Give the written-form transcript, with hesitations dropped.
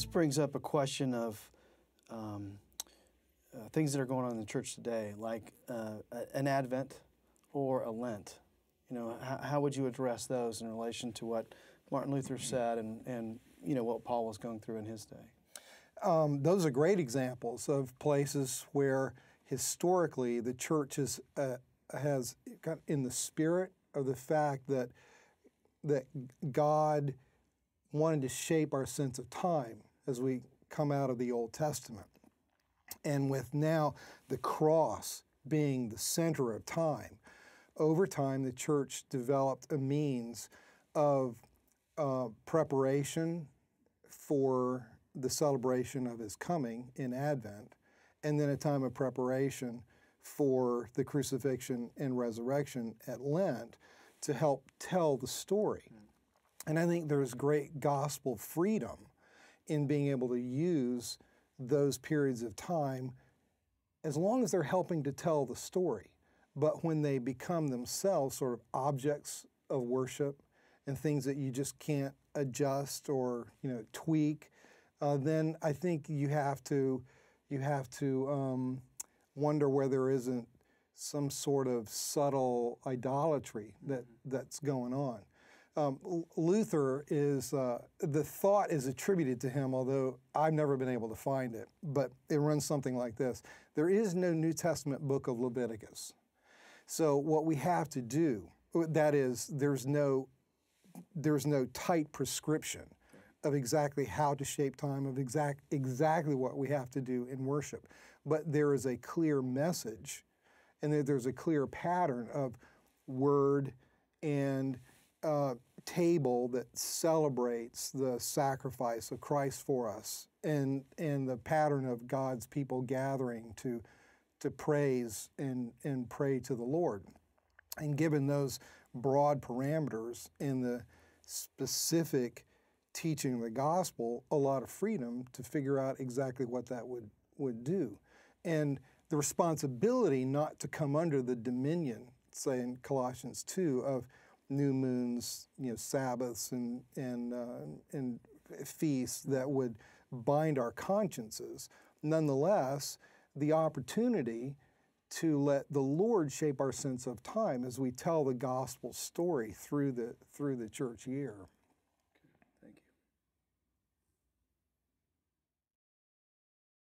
This brings up a question of things that are going on in the church today, like an Advent or a Lent. You know, how would you address those in relation to what Martin Luther said and you know, what Paul was going through in his day? Those are great examples of places where historically the church has got in the spirit of the fact that God wanted to shape our sense of time as we come out of the Old Testament. And with now the cross being the center of time, over time the church developed a means of preparation for the celebration of His coming in Advent, and then a time of preparation for the crucifixion and resurrection at Lent to help tell the story. And I think there's great gospel freedom in being able to use those periods of time as long as they're helping to tell the story. But when they become themselves sort of objects of worship and things that you just can't adjust or, you know, tweak, then I think you have to wonder whether there isn't some sort of subtle idolatry that's going on. Luther is, the thought is attributed to him, although I've never been able to find it, but it runs something like this. There is no New Testament book of Leviticus. So what we have to do, that is, there's no tight prescription of exactly how to shape time, of exactly what we have to do in worship. But there is a clear message, and there's a clear pattern of word and table that celebrates the sacrifice of Christ for us, and the pattern of God's people gathering to praise and pray to the Lord. And given those broad parameters in the specific teaching of the gospel, a lot of freedom to figure out exactly what that would do. And the responsibility not to come under the dominion, say in Colossians 2, of new moons, you know, Sabbaths and feasts that would bind our consciences. Nonetheless, the opportunity to let the Lord shape our sense of time as we tell the gospel story through the church year.